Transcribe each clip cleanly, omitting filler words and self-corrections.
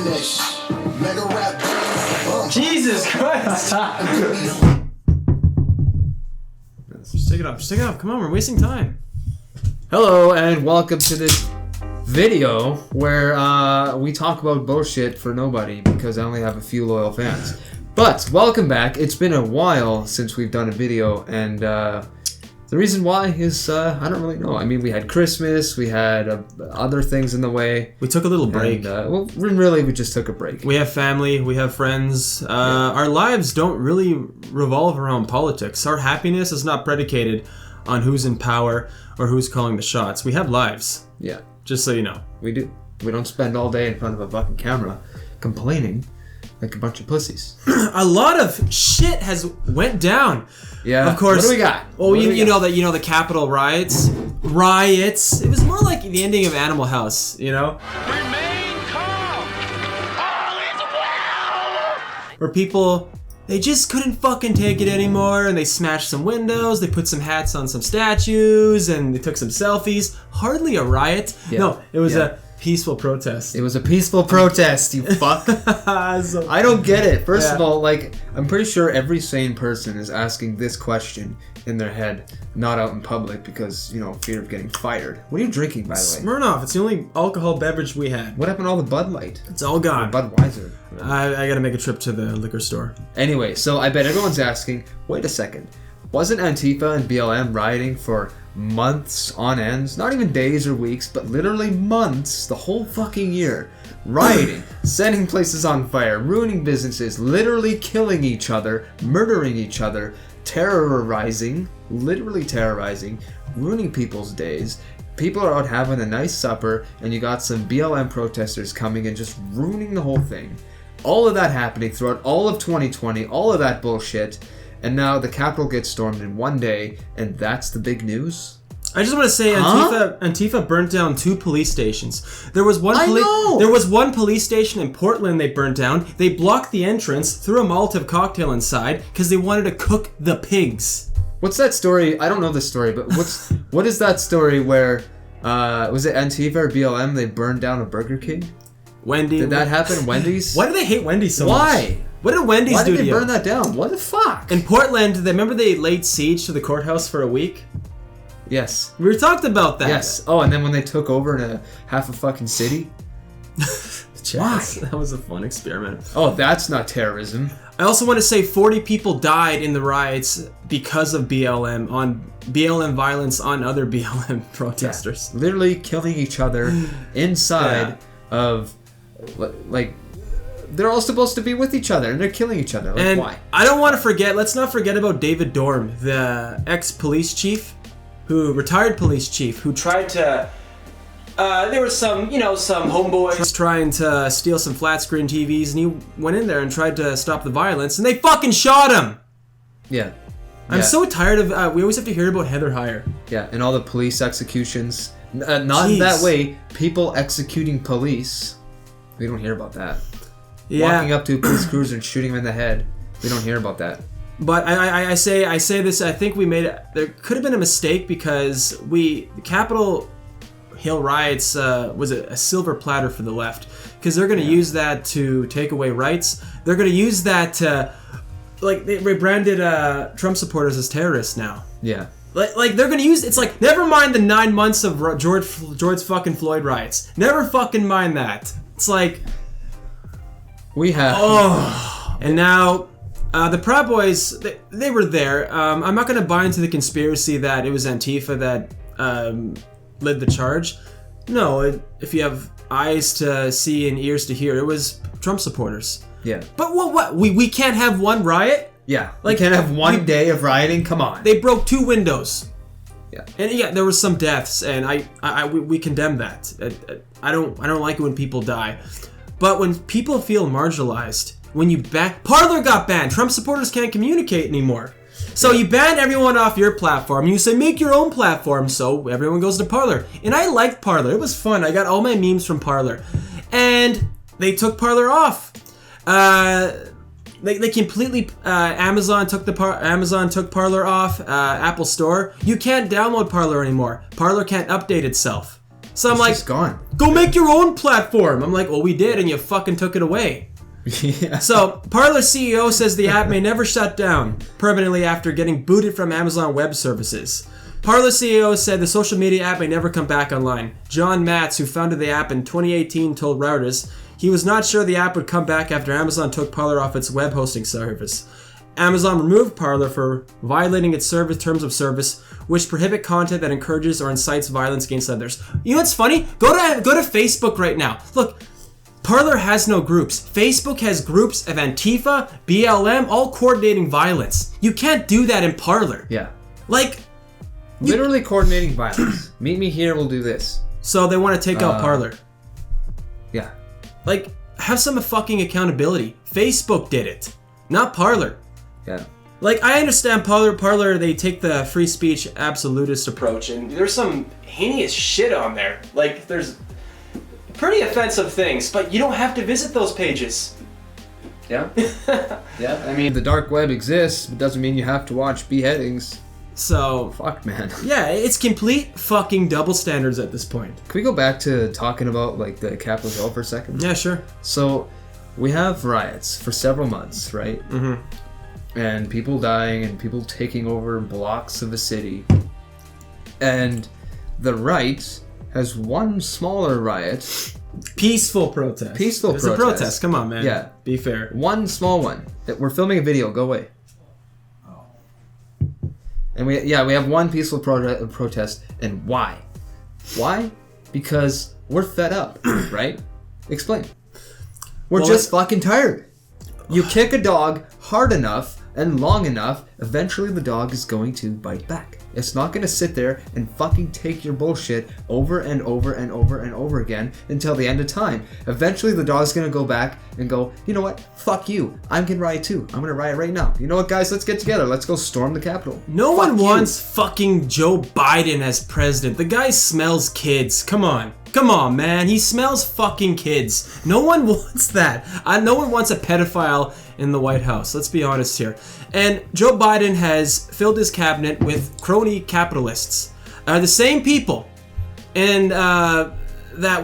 finish. Mega rap. Jesus Christ! Just take it off. Come on, we're wasting time. Hello and welcome to this video where we talk about bullshit for nobody because I only have a few loyal fans. But welcome back. It's been a while since we've done a video, and the reason why is I don't really know. I mean, we had Christmas, we had other things in the way. We took a little break. And, we just took a break. We have family, we have friends. Our lives don't really revolve around politics. Our happiness is not predicated on who's in power or who's calling the shots. We have lives. Yeah. Just so you know. We do. We don't spend all day in front of a fucking camera complaining like a bunch of pussies. A lot of shit has went down. Yeah. Of course. What do we got? Well, you know the Capitol riots. It was more like the ending of Animal House, you know? Remain calm! All is well! Where people, they just couldn't fucking take it anymore, and they smashed some windows, they put some hats on some statues, and they took some selfies. Hardly a riot. Yeah. No, it was a peaceful protest. It was a peaceful protest, you fuck. I don't get it. First of all, like, I'm pretty sure every sane person is asking this question in their head, not out in public because, you know, fear of getting fired. What are you drinking, by the way? Smirnoff. It's the only alcohol beverage we had. What happened to all the Bud Light? It's all gone. Or Budweiser. I gotta make a trip to the liquor store. Anyway, so I bet everyone's asking, wait a second, wasn't Antifa and BLM rioting for months on ends, not even days or weeks, but literally months, the whole fucking year, rioting, setting places on fire, ruining businesses, literally killing each other, murdering each other, literally terrorizing, ruining people's days. People are out having a nice supper, and you got some BLM protesters coming and just ruining the whole thing. All of that happening throughout all of 2020, all of that bullshit. And now the Capitol gets stormed in one day, and that's the big news? I just want to say Antifa burnt down 2 police stations. There was one police station in Portland they burnt down. They blocked the entrance, threw a Molotov cocktail inside because they wanted to cook the pigs. What's that story? I don't know this story, but what is that story where was it Antifa or BLM? They burned down a Burger King? Wendy. Did that happen? Wendy's? Why do they hate Wendy's so much? Why? What did Wendy's do to you? Why did they burn that down? What the fuck? In Portland, remember they laid siege to the courthouse for a week? Yes. We talked about that. Yes. Oh, and then when they took over in half a fucking city? Why? That was a fun experiment. Oh, that's not terrorism. I also want to say 40 people died in the riots because of BLM violence on other BLM protesters. Yeah. Literally killing each other inside of, like, they're all supposed to be with each other, and they're killing each other. Like, and why? I don't want to forget, let's not forget about David Dorm, the ex-police chief, retired police chief, who tried to, there were some homeboys trying to steal some flat screen TVs, and he went in there and tried to stop the violence, and they fucking shot him! Yeah. I'm so tired of, we always have to hear about Heather Heyer. Yeah, and all the police executions. Not in that way, people executing police. We don't hear about that. Yeah. Walking up to a police cruiser and shooting him in the head. We don't hear about that. But I say this, I think there could have been a mistake because the Capitol Hill riots was a silver platter for the left. Because they're going to use that to take away rights. They're going to use that to, like, they rebranded Trump supporters as terrorists now. Yeah. Like they're gonna use, it's like, never mind the 9 months of George fucking Floyd riots. Never fucking mind that. It's like, we have. Oh, and now the Proud Boys, they were there. I'm not gonna buy into the conspiracy that it was Antifa that led the charge. No, if you have eyes to see and ears to hear, it was Trump supporters. Yeah. But what? We can't have one riot? Yeah. Like, can't have one day of rioting? Come on. They broke 2 windows. Yeah. And yeah, there was some deaths, and we condemn that. I don't like it when people die. But when people feel marginalized, when you Parler got banned. Trump supporters can't communicate anymore. So you ban everyone off your platform. You say, make your own platform, so everyone goes to Parler. And I liked Parler. It was fun. I got all my memes from Parler. And they took Parler off. They completely, Amazon took Parler off, Apple Store. You can't download Parler anymore. Parler can't update itself. So I'm It's like, just gone. go make your own platform. I'm like, well, we did, and you fucking took it away. Yeah. So, Parler CEO says the app may never shut down permanently after getting booted from Amazon Web Services. Parler CEO said the social media app may never come back online. John Matz, who founded the app in 2018, told Reuters he was not sure the app would come back after Amazon took Parler off its web hosting service. Amazon removed Parler for violating its service terms of service, which prohibit content that encourages or incites violence against others. You know what's funny? Go to Facebook right now. Look, Parler has no groups. Facebook has groups of Antifa, BLM, all coordinating violence. You can't do that in Parler. Yeah. Like, Literally coordinating violence. Meet me here, we'll do this. so they want to take out Parler. Yeah. Like, have some fucking accountability. Facebook did it, not Parler. Yeah. Like, I understand Parler, they take the free speech absolutist approach, and there's some heinous shit on there. Like, there's pretty offensive things, but you don't have to visit those pages. Yeah. Yeah. I mean, the dark web exists, but doesn't mean you have to watch beheadings. So, Fuck, man. yeah, it's complete fucking double standards at this point. Can we go back to talking about, like, the Capitol Hill for a second? Yeah, sure. So, we have riots for several months, right? Mm-hmm. And people dying and people taking over blocks of the city. And the right has one smaller riot. Peaceful protest. Peaceful It's a protest. protest. Come on, man. Yeah. Be fair. One small one. We're filming a video. Go away. And we have one peaceful protest. And why? Why? Because we're fed up, right? Explain. We're Well, just fucking tired. You kick a dog hard enough and long enough, eventually the dog is going to bite back. It's not going to sit there and fucking take your bullshit over and over and over and over again until the end of time. Eventually the dog's going to go back and go, you know what? Fuck you. I'm going to riot too. I'm going to riot right now. You know what, guys? Let's get together. Let's go storm the Capitol. No Fuck one you. wants fucking Joe Biden as president. The guy smells kids. Come on. Come on, man. He smells fucking kids. No one wants that. No one wants a pedophile in the White House. Let's be honest here. And Joe Biden has filled his cabinet with crony capitalists. The same people that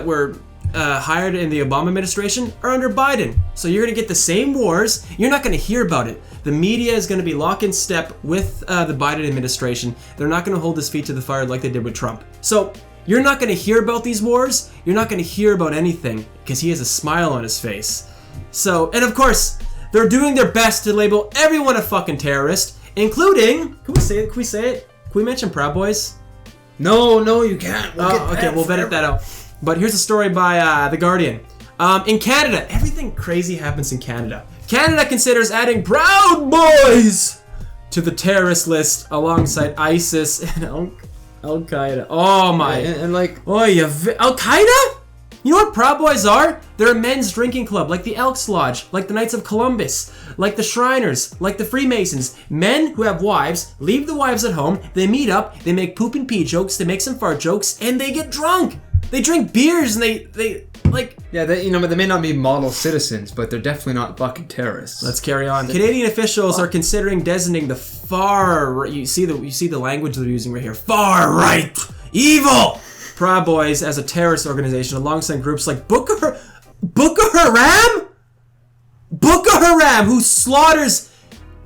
were hired in the Obama administration are under Biden. So you're going to get the same wars. You're not going to hear about it. The media is going to be lock in step with the Biden administration. They're not going to hold his feet to the fire like they did with Trump. So you're not going to hear about these wars. You're not going to hear about anything because he has a smile on his face. So, and of course, they're doing their best to label everyone a fucking terrorist, including, can we say it? Can we mention Proud Boys? No, you can't. We'll edit that out. But here's a story by The Guardian. In Canada, everything crazy happens in Canada. Canada considers adding Proud Boys to the terrorist list alongside ISIS and Al-Qaeda. Oh my. And like, Al-Qaeda? You know what Proud Boys are? They're a men's drinking club, like the Elks Lodge, like the Knights of Columbus, like the Shriners, like the Freemasons. Men who have wives, leave the wives at home, they meet up, they make poop and pee jokes, they make some fart jokes, and they get drunk. They drink beers and they like... yeah, they may not be model citizens, but they're definitely not fucking terrorists. Let's carry on. Canadian officials are considering designating the far... You see the language they're using right here. Far right! Evil! Proud Boys as a terrorist organization alongside groups like Boko Haram? Boko Haram, who slaughters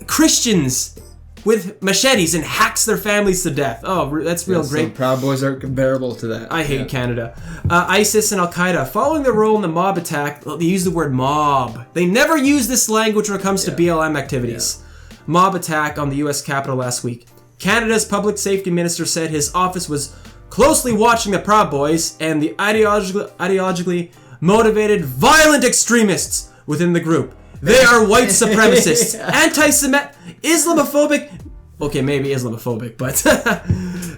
Christians with machetes and hacks their families to death. Oh, that's real great. So Proud Boys are comparable to that. I hate Canada. ISIS and Al-Qaeda, following their role in the mob attack, they use the word mob. They never use this language when it comes to BLM activities. Mob attack on the U.S. Capitol last week. Canada's public safety minister said his office was closely watching the Proud Boys and the ideologically motivated violent extremists within the group. They are white supremacists, anti-Semitic, Islamophobic, okay, maybe Islamophobic, but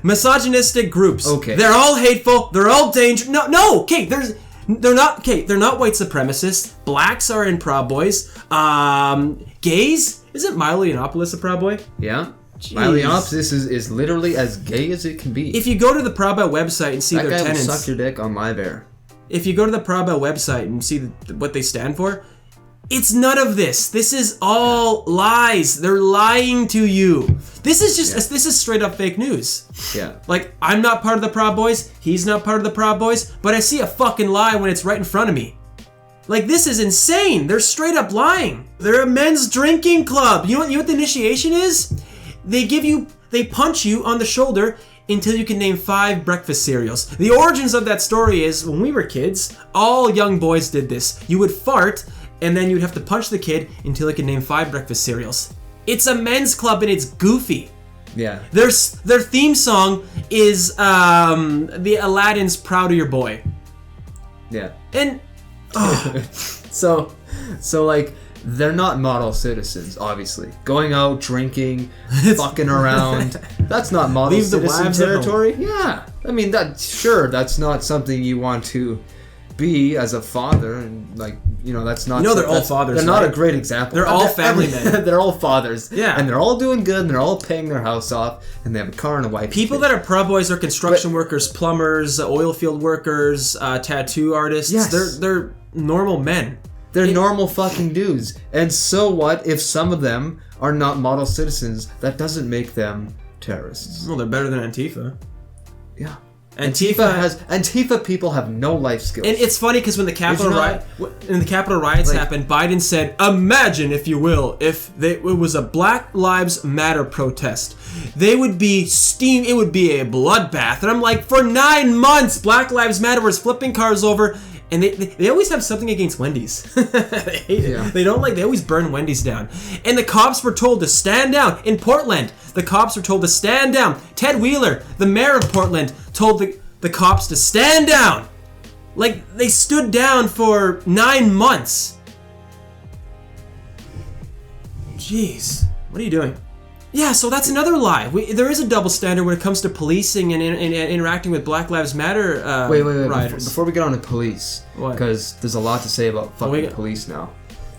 misogynistic groups. Okay. They're all hateful, they're all dangerous. No, okay, they're not white supremacists. Blacks are in Proud Boys. Gays? Isn't Milo Yiannopoulos a Proud Boy? Yeah. Jeez. Milo Yiannopoulos is literally as gay as it can be. If you go to the Proud Boy website and see that their guy tenets, will suck your dick on live air. if you go to the Proud Boy website and see what they stand for, It's none of this. This is all lies. They're lying to you. This is just this is straight up fake news. Yeah. Like, I'm not part of the Proud Boys. He's not part of the Proud Boys. But I see a fucking lie when it's right in front of me. Like, this is insane. They're straight up lying. They're a men's drinking club. You know what the initiation is? They punch you on the shoulder until you can name 5 breakfast cereals. The origins of that story is, when we were kids, all young boys did this. You would fart, and then you'd have to punch the kid until he could name 5 breakfast cereals. It's a men's club, and it's goofy. Yeah. Their theme song is the Aladdin's "Proud of Your Boy." Yeah. And So like, they're not model citizens, obviously. Going out, drinking, fucking around. That's not model Leave the citizen wives at territory. Yeah. I mean, that's not something you want to be as a father, and like, that's not. They're all fathers. They're not a great example. They're all family men. They're all fathers. Yeah. And they're all doing good, and they're all paying their house off, and they have a car and a wife. People that are Proud Boys are construction workers, plumbers, oil field workers, tattoo artists. Yes. They're normal men. They're normal fucking dudes. And so what if some of them are not model citizens? That doesn't make them terrorists. Well, they're better than Antifa. Yeah. Antifa Antifa people have no life skills. And it's funny because when the Capitol riots happened, Biden said, "Imagine, if you will, if it was a Black Lives Matter protest, they would be steam. It would be a bloodbath." And I'm like, for 9 months, Black Lives Matter was flipping cars over. And they always have something against Wendy's. They hate it. Yeah. They always burn Wendy's down. And the cops were told to stand down. In Portland, the cops were told to stand down. Ted Wheeler, the mayor of Portland, told the cops to stand down. Like, they stood down for 9 months. Jeez. What are you doing? Yeah, so that's another lie. There is a double standard when it comes to policing and interacting with Black Lives Matter Wait. rioters. Before we get on to police, What? because there's a lot to say about fucking police now.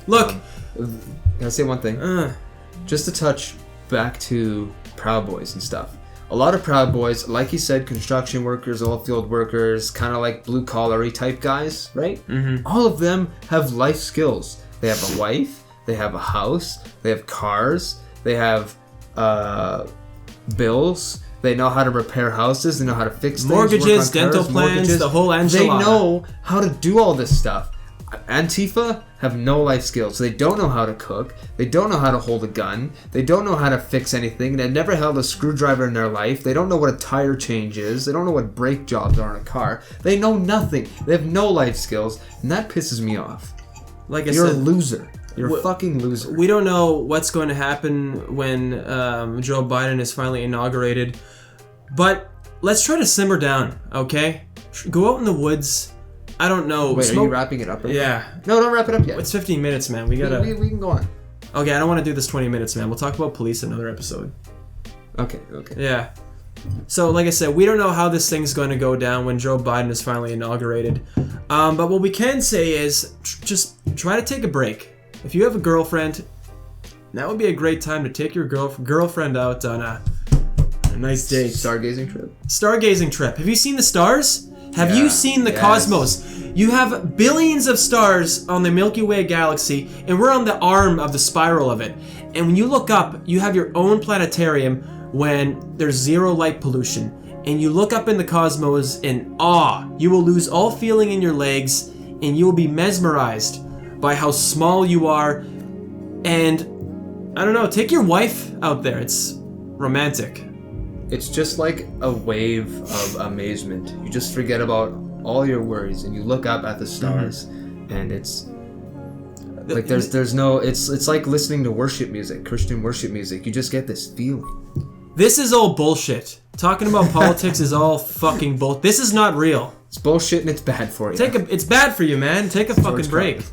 Look. Can I say one thing? Just to touch back to Proud Boys and stuff. A lot of Proud Boys, like you said, construction workers, oil field workers, kind of like blue-collar-y type guys, right? Mm-hmm. All of them have life skills. They have a wife, they have a house, they have cars, they have bills. They know how to repair houses. They know how to fix things, mortgages, work on dental cars, plans, the whole enchilada. They know how to do all this stuff. Antifa have no life skills. They don't know how to cook. They don't know how to hold a gun. They don't know how to fix anything. They've never held a screwdriver in their life. They don't know what a tire change is. They don't know what brake jobs are on a car. They know nothing. They have no life skills, and that pisses me off. Like I You're said, a loser. You're a fucking loser. We don't know what's going to happen when Joe Biden is finally inaugurated, but let's try to simmer down, okay? Go out in the woods. I don't know. Wait, are you wrapping it up? Right? Yeah. No, don't wrap it up yet. It's 15 minutes, man. We gotta. We can go on. Okay, I don't want to do this 20 minutes, man. We'll talk about police in another episode. Okay. Yeah. So, like I said, we don't know how this thing's going to go down when Joe Biden is finally inaugurated. But what we can say is just try to take a break. If you have a girlfriend, that would be a great time to take your girlfriend out on a nice date. Stargazing trip. Have you seen the stars? Have you seen the cosmos? You have billions of stars on the Milky Way galaxy, and we're on the arm of the spiral of it. And when you look up, you have your own planetarium when there's zero light pollution. And you look up in the cosmos in awe. You will lose all feeling in your legs, and you will be mesmerized by how small you are. And I don't know, take your wife out there. It's romantic. It's just like a wave of amazement. You just forget about all your worries and you look up at the stars, and it's like there's no it's like listening to worship music, Christian worship music. You just get this feeling. This is all bullshit. Talking about politics is all fucking bull. This is not real. It's bullshit and it's bad for you. It's bad for you, man. Take a fucking break.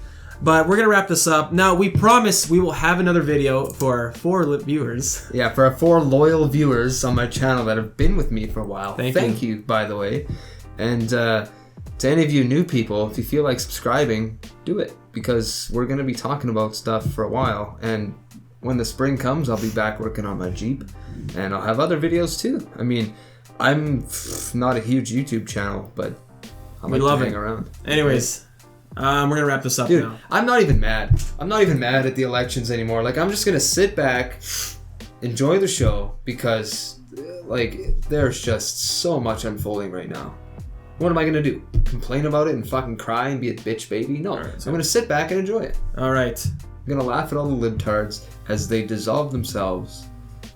But we're gonna wrap this up. Now, we promise we will have another video for our 4 viewers. Yeah, for our 4 loyal viewers on my channel that have been with me for a while. Thank you, by the way. And to any of you new people, if you feel like subscribing, do it. Because we're gonna be talking about stuff for a while. And when the spring comes, I'll be back working on my Jeep. And I'll have other videos too. I mean, I'm not a huge YouTube channel, but I like to hang around. Anyways, We're gonna wrap this up Dude, now. I'm not even mad. I'm not even mad at the elections anymore. Like, I'm just gonna sit back, enjoy the show, because, like, there's just so much unfolding right now. What am I gonna do? Complain about it and fucking cry and be a bitch baby? No. Alright, I'm gonna sit back and enjoy it. All right. I'm gonna laugh at all the libtards as they dissolve themselves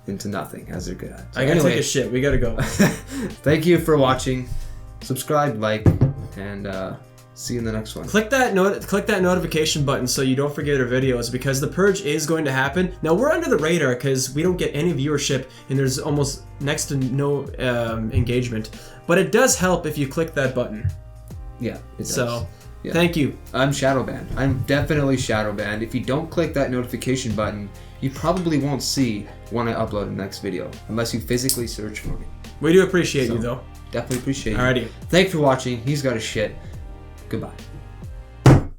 into nothing, as they're good at. So I gotta anyway, take a shit. We gotta go. thank you for watching. Subscribe, like, and see you in the next one. Click that notification button so you don't forget our videos, because the purge is going to happen. Now we're under the radar because we don't get any viewership and there's almost next to no engagement. But it does help if you click that button. Yeah, it does. So, Yeah. thank you. I'm shadow banned. I'm definitely shadow banned. If you don't click that notification button, you probably won't see when I upload the next video, unless you physically search for me. We do appreciate you though. Definitely appreciate you. Alrighty. Thanks for watching. He's got a shit. Goodbye.